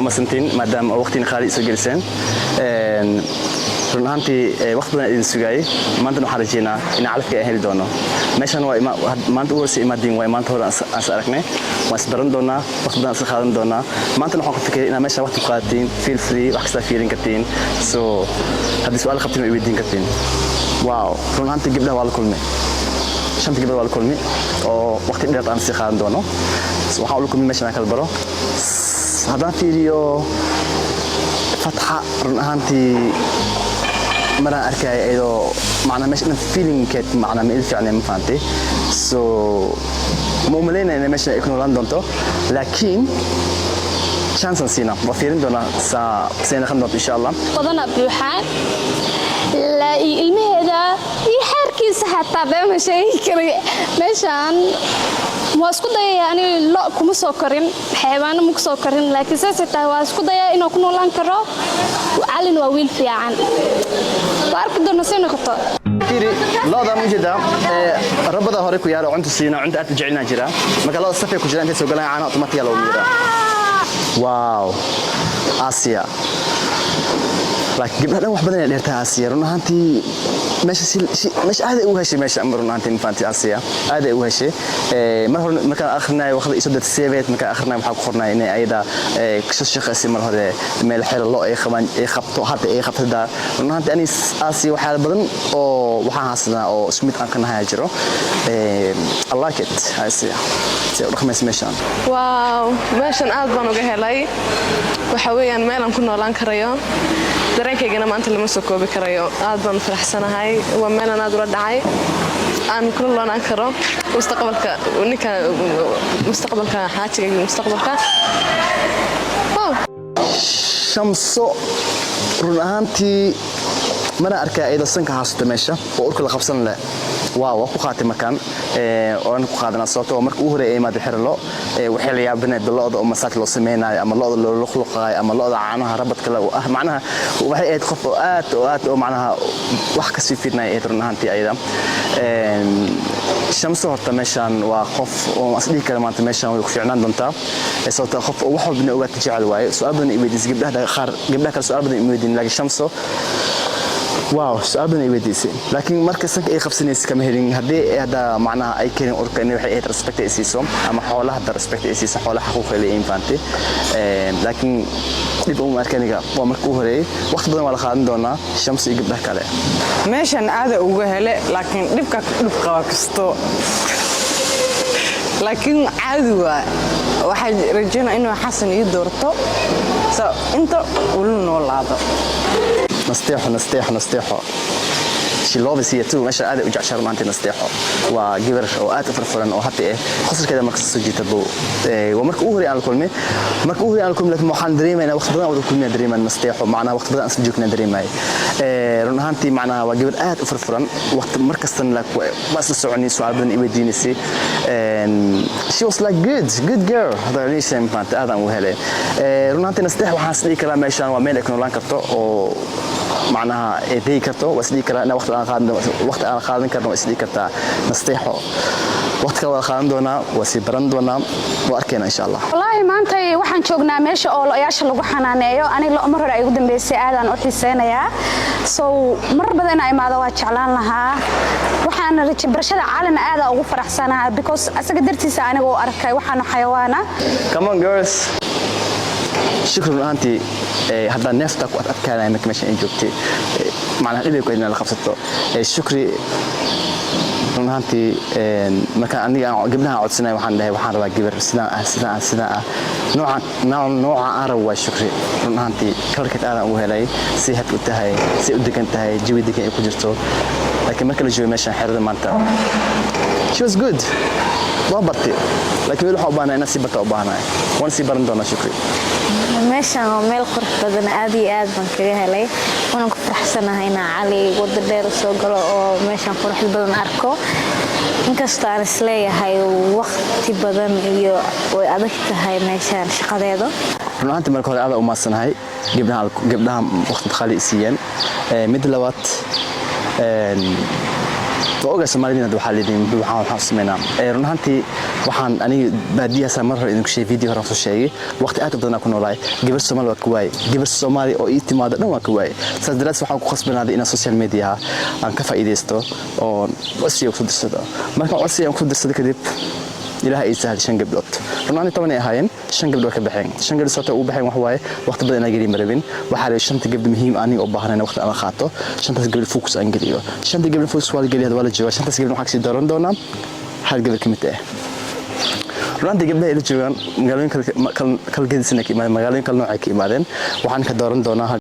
ما سنتين مادام وقتين خالي سجلسين runtii waqti badan idin sugay maanta waxaan rajeynaa in calafka ay heli doono meeshan waa maanta uu sii imaadin waa maanta hore aan aragnay waan isbaran doonaa waqti badan is qaadan doonaa maanta waxaan ku fikiray in meesha waqti qaatiin feel free wax kasta fiirin kartiin so haddii su'aal qabtiin way weydiin kartiin wow runtii gabdhaha waa la kulmay shanta gabdhaha waa la kulmay oo waqti dheer aan sii qaadan doono waxaan u kulmay meeshan kala baro haddaan fiiriyo fatxa runtii مرة أركي إذا معنا مش أنا feeling كت معنا ميل فعلا ما فهمتي so مو ملينا إن مش يكونوا لندن تو لكن chance نسينا وفيرين دونا سنة خمسة إن شاء الله قضنا بروحان لا علمي هذا يحركي حتى بما شيء كري مشان واسكو دايا يعني لا كوما سو كرين حيوان مو سو كرين لكن ساستا واسكو دايا انو كنو لان كرو وعلن واويل فيعان بارك دونا سينا كتو كيري لا دا مجدا ربدا هوري ku yaalo cunto siina cunto aad jecelina jira marka la safay ku jiraan inta soo galaan caano automatic loo miira wow Asia لكن قبل واحد بدنا نرتاح آسيا رنانتي مش هذا هو هالشيء مش أمر رنانتي مفانتي آسيا هذا هو هالشيء مرة مكان آخرنا وأخذ إسودة السيفات مكان آخرنا محاك خورنا إنه أيدا كشش شخصي مرة هذا مال حيل الله يخبطوا حتى يخبط هذا رنانتي أني آسيا وحال بدن أو وحاسنا أو سميت أنكنا هاجرو I like it آسيا رقم اسمشان واو ماشان ألبان وجهلاي وحويا مالا كنا لان كريان dareenkaygana maanta lama soo koobi karayo aad baan faraxsanahay waa meel aan aad ula dhacay aan kula loonaan karo mustaqbalka xaajiga mustaqbalka shamso run ahaantii mana arkaa ayda sanka haasto meesha oo urka la qabsan leh waaw ku qaatay makan oo aan ku qaadana sababtoo markii uu horeeyay maad xirlo waxay la yaabinay dalooda oo masaaj loo sameeyay ama looda loo luqluqay ama looda caanaha rabadka la macnaha waxay aad qof aad oo macnaha wax ka sii fidnay ee run ahaantii ayda shamso horta meeshan waa qof oo asdii kale maanta meeshan way ku fiicnaan doontaa sababtoo qof wax walba ogaad jecel waaye su'aal badan iweydiis gabdhaha kale su'aal badan iweydiin laakiin shamso واو سؤالنا يوديسي لكن مركز سنك أي خمسينيس كم هيرين هذا معناها أي كلمة أورك إنه يحيي رسبكت إسيسهم أما حوله هذا رسبكت إسيس حوله حقوق اللي إنفانتي لكن يبقوا مركنيكا ومركوه ري وقت بدنا ولا خالد دونا الشمس يجيب له كله ماشان هذا وجهله لكن نبقى كستو لكن عدوى واحد رجعنا إنه حسن يدورته أنت قولنا والله هذا نستيحو شلوبي سيتو ماشي aad u jeceshay maanta nasteexo waa gabar oo aad u farfaran oo hatta khasarkeeda marka soo jiitado waa marka uu horey aan kulmay laakiin waxaan dareemayna waqti badan oo kulmay dareemayna nasteexo macna waqti badan aan joogna dareemay run ahaantii macna waa gabar aad u farfaran waqti markastan la bas soconii su'aal badan iweydiinaysi she was like good girl hada leeshay maanta aad aan u helay run ahaantii nasteexo waxaan sidii kala meeshaan waa meel ay ku noolaan karto oo معناها إيدي كرتو واسدي كرا أنا وقت أنا خالد كرنا واسدي كرتا نستيحو وقت كوا خالد دونا وسيبرن دونا وأركينا إن شاء الله. والله ما أنت وحن شوقنا ماشي أو ياش اللي وحنا نيو أنا لا مرة رأي قدام بس أنا أحسنا يا مرة بدنا أي ماذا واتشعلان لها وحنا رتش برشة عالم هذا أو فرح سنة because أسقدرتي سأنا وأركي وحنا حيوانا. Come on girls. شكرا أنتي هذا نفتك وأتكلم إنك مش إنجبتي معناها إذا كنا لخبصته شكري أنتي مكان عندي جبناها عود سنة وحنا ربع جبر سنة نوع أروى شكري أنتي كركت أنا وهلاي سيهت وتهاي سيودك انتهاي جوي دك يكوجرتو لكن ما كل جوي ماشي حرد ما أنت she was good وابرتي لكن يلو حبانا أنا سيبت أبانا ونسي برندونا شكري meeshan waa meel qurux badan aad iyo aad baan kaga helay waxaan ku faraxsanahay in cali wada dheer soo galo oo meeshan qurux badan arko inkastoo aan isleeyahay waqti badan iyo way adag tahay meeshan shaqadeedo runtii marka hore aad u maasanahay gabdhaha waqti khali siiyeen mid labaad فوق السوماليين هذا حالين بحاول سمينا رنانتي وحن أنا بديها سمرة إنك شيء فيديو رفض شيء وقت أتبدأ نكون وراي قبل السومال وكواي قبل السومالي أو اعتماد نوع كواي صدرت وحاول خصبنا هذه إن السوشيال ميديا عن كفاء إيديستو أو وسيء وكتب الصدا ما كان وسيء وكتب الصدا كذب إلها يسهل شن قبلت رناني طبعا هاين شن قبل وكبحين شن قبل صوته وبحين وحواي وقت بدأنا جري مربين وحالي شن تقبل مهم أني وبحرنا وقت أنا خاطه شن تقبل فوكس أنجليو شن تقبل فوكس والجلي هذا ولا جوا شن تقبل محكس دارون دونا هل قبل كمته رناني قبل إلى جوان قالين كل جنس إنك ما قالين كل نوع كي بعدين وحن كدارون دونا هل